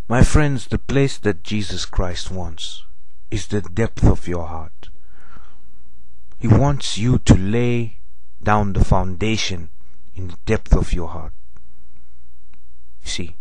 My friends, the place that Jesus Christ wants is the depth of your heart. He wants you to lay down the foundation in the depth of your heart. You see,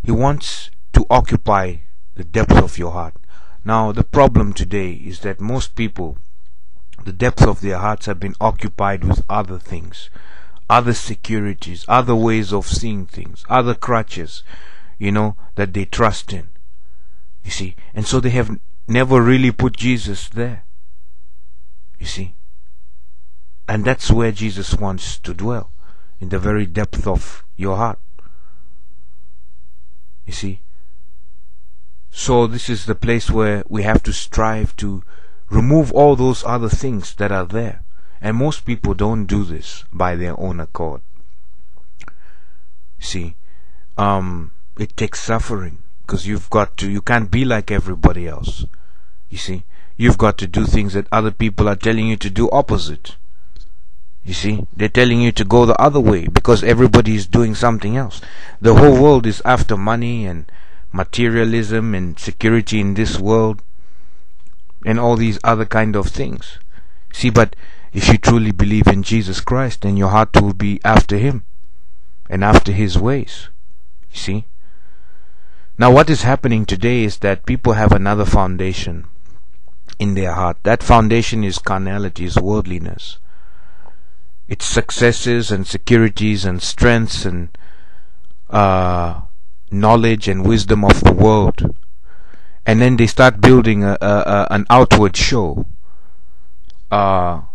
He wants to occupy the depth of your heart. Now, the problem today is that most people, the depth of their hearts have been occupied with other things, other securities, other ways of seeing things, other crutches, that they trust in. You see, and so they have never really put Jesus there. You see, and that's where Jesus wants to dwell, in the very depth of your heart. You see, so this is the place where we have to strive to remove all those other things that are there. And most people don't do this by their own accord. See, it takes suffering, because you can't be like everybody else. You see, you've got to do things that other people are telling you to do opposite. You see, they're telling you to go the other way because everybody is doing something else. The whole world is after money and materialism and security in this world and all these other kind of things. See, but if you truly believe in Jesus Christ, then your heart will be after Him and after His ways. You see? Now what is happening today is that people have another foundation in their heart. That foundation is carnality, is worldliness. It's successes and securities and strengths and knowledge and wisdom of the world. And then they start building an outward show on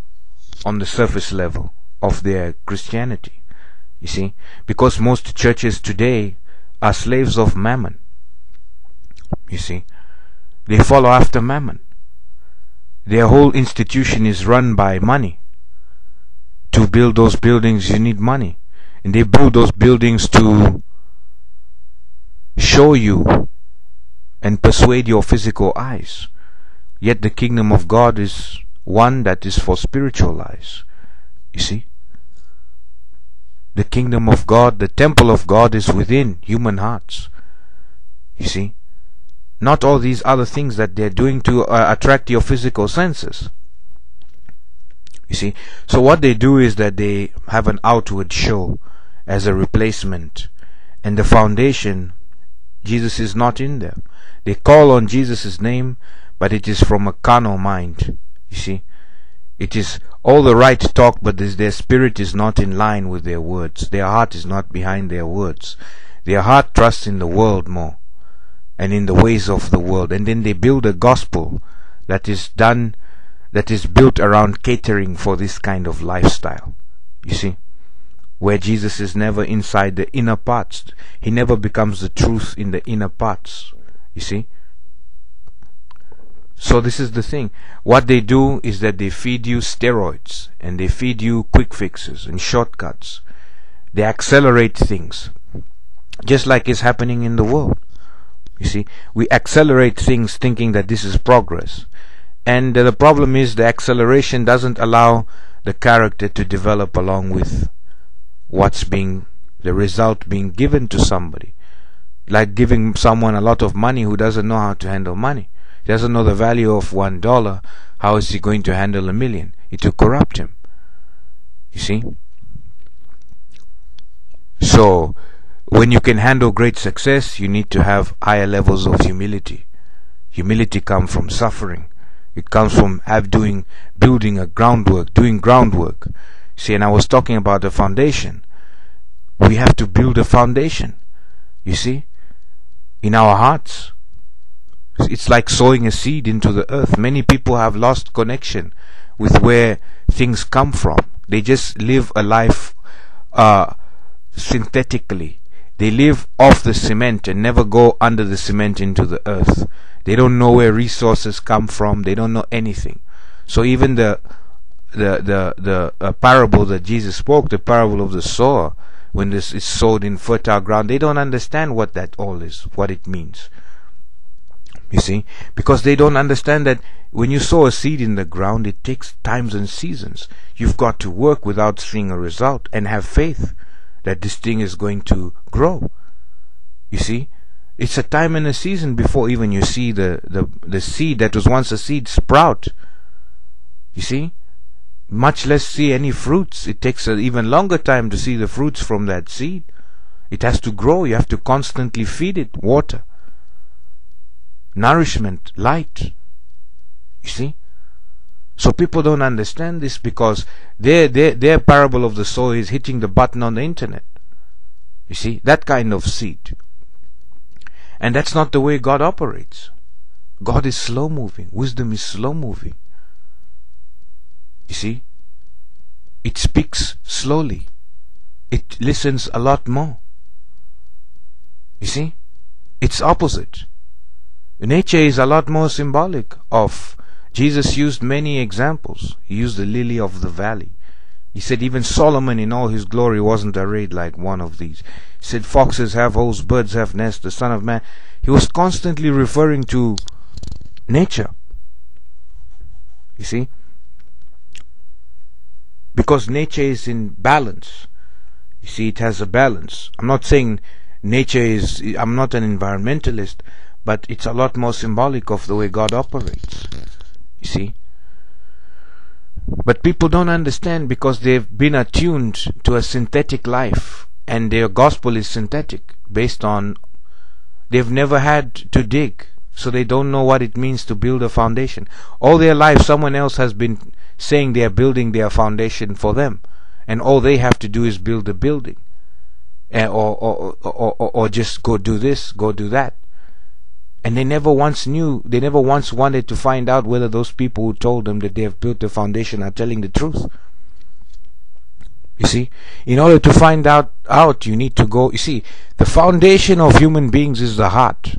the surface level of their Christianity. You see, because most churches today are slaves of mammon. You see, they follow after mammon. Their whole institution is run by money. To build those buildings you need money, and they build those buildings to show you and persuade your physical eyes. Yet the kingdom of God is one that is for spiritual eyes. You see, the kingdom of God, the temple of God, is within human hearts. You see, not all these other things that they're doing to attract your physical senses. You see, so what they do is that they have an outward show as a replacement, and the foundation, Jesus is not in there. They call on Jesus' name, but it is from a carnal mind. You see, it is all the right talk, but their spirit is not in line with their words. Their heart is not behind their words. Their heart trusts in the world more and in the ways of the world, and then they build a gospel that is built around catering for this kind of lifestyle. You see, where Jesus is never inside the inner parts. He never becomes the truth in the inner parts. You see, so this is the thing. What they do is that they feed you steroids, and they feed you quick fixes and shortcuts. They accelerate things, just like is happening in the world. You see, we accelerate things thinking that this is progress. And the problem is the acceleration doesn't allow the character to develop along with the result being given to somebody. Like giving someone a lot of money who doesn't know how to handle money. He doesn't know the value of $1. How is he going to handle $1 million? It will corrupt him. You see? So, when you can handle great success, you need to have higher levels of humility. Humility comes from suffering. It comes from building a groundwork, doing groundwork. See, and I was talking about the foundation. We have to build a foundation, you see, in our hearts. It's like sowing a seed into the earth. Many people have lost connection with where things come from. They just live a life synthetically. They live off the cement and never go under the cement into the earth. They don't know where resources come from. They don't know anything. So even the parable that Jesus spoke, the parable of the sower, when this is sowed in fertile ground, they don't understand what that all is, what it means. You see, because they don't understand that when you sow a seed in the ground, it takes times and seasons. You've got to work without seeing a result and have faith that this thing is going to grow. You see, It's a time and a season before even you see the seed that was once a seed sprout. You see? Much less see any fruits. It takes an even longer time to see the fruits from that seed. It has to grow. You have to constantly feed it water, nourishment, light. You see? So people don't understand this because their parable of the sower is hitting the button on the internet. You see? That kind of seed. And that's not the way God operates. God is slow moving. Wisdom is slow moving. You see? It speaks slowly. It listens a lot more. You see? It's opposite. Nature is a lot more symbolic of. Jesus used many examples. He used the lily of the valley. He said even Solomon in all his glory wasn't arrayed like one of these. He said foxes have holes, birds have nests, the Son of Man. He was constantly referring to nature. You see? Because nature is in balance. You see, it has a balance. I'm not saying nature is, I'm not an environmentalist, but it's a lot more symbolic of the way God operates. You see? But people don't understand because they've been attuned to a synthetic life, and their gospel is synthetic, based on, they've never had to dig, so they don't know what it means to build a foundation. All their life someone else has been saying they are building their foundation for them, and all they have to do is build a building, or just go do this, go do that. And they never once wanted to find out whether those people who told them that they have built the foundation are telling the truth. You see, in order to find out, you need to go. You see, the foundation of human beings is the heart.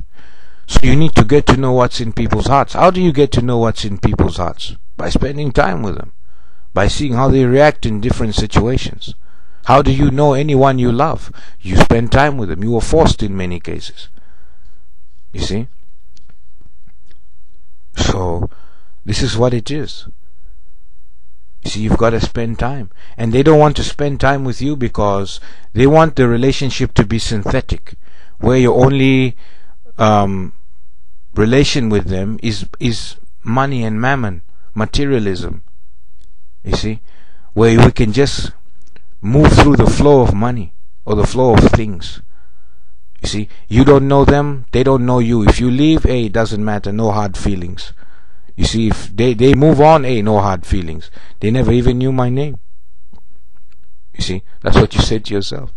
So you need to get to know what's in people's hearts. How do you get to know what's in people's hearts? By spending time with them, by seeing how they react in different situations. How do you know anyone you love? You spend time with them. You are forced in many cases. You see? So, this is what it is. You see, you've got to spend time. And they don't want to spend time with you because they want the relationship to be synthetic, where your only relation with them is money and mammon, materialism. You see? Where we can just move through the flow of money or the flow of things. You see, you don't know them, they don't know you. If you leave, it doesn't matter, no hard feelings. You see, if they move on, no hard feelings. They never even knew my name. You see, that's what you say to yourself.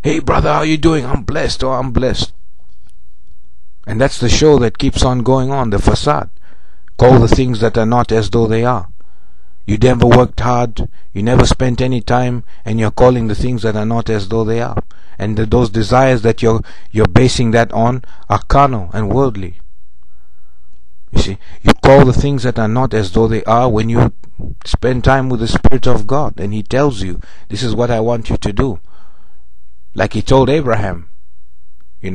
Hey brother, how you doing? I'm blessed. Oh, I'm blessed. And that's the show that keeps on going on, the facade. Call the things that are not as though they are. You never worked hard, you never spent any time, and you're calling the things that are not as though they are. And those desires that you're basing that on are carnal and worldly. You see, you call the things that are not as though they are when you spend time with the Spirit of God, and He tells you, this is what I want you to do. Like He told Abraham,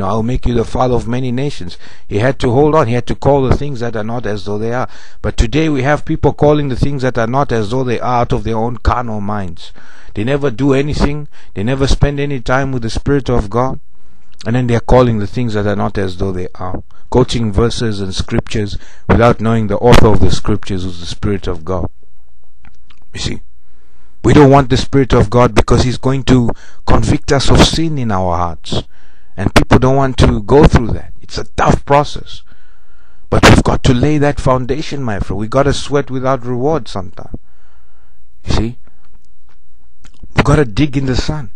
I'll make you the father of many nations. He had to hold on. He had to call the things that are not as though they are. But today we have people calling the things that are not as though they are out of their own carnal minds. They never do anything. They never spend any time with the Spirit of God. And then they are calling the things that are not as though they are. Quoting verses and scriptures without knowing the author of the scriptures, who's the Spirit of God. You see, we don't want the Spirit of God because He's going to convict us of sin in our hearts. And people don't want to go through that. It's a tough process. But we've got to lay that foundation, my friend. We've got to sweat without reward sometimes. You see? We've got to dig in the sun.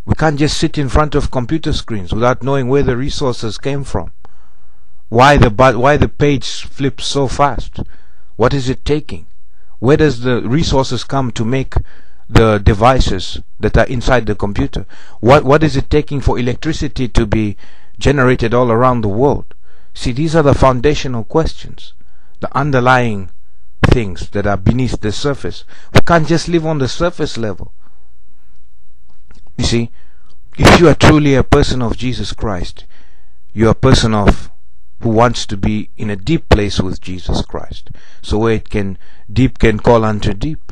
We can't just sit in front of computer screens without knowing where the resources came from. Why the page flips so fast? What is it taking? Where does the resources come to make the devices that are inside the computer? What is it taking for electricity to be generated all around the world? See, these are the foundational questions, the underlying things that are beneath the surface. We can't just live on the surface level. You see, if you are truly a person of Jesus Christ, you are a person who wants to be in a deep place with Jesus Christ. So where deep can call unto deep.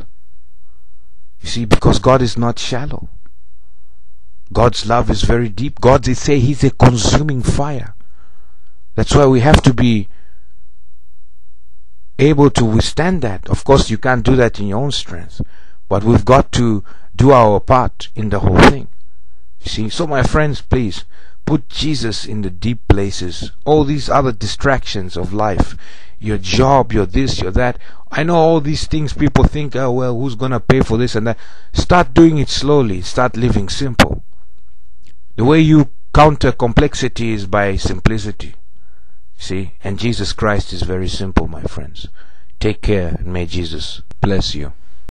You see, because God is not shallow. God's love is very deep. God is say He's a consuming fire. That's why we have to be able to withstand that. Of course, you can't do that in your own strength, but we've got to do our part in the whole thing. You see, so my friends, please put Jesus in the deep places. All these other distractions of life, your job, your this, your that. I know all these things people think, oh well, who's gonna pay for this and that. Start doing it slowly. Start living simple. The way you counter complexity is by simplicity. See, and Jesus Christ is very simple, my friends. Take care, and may Jesus bless you.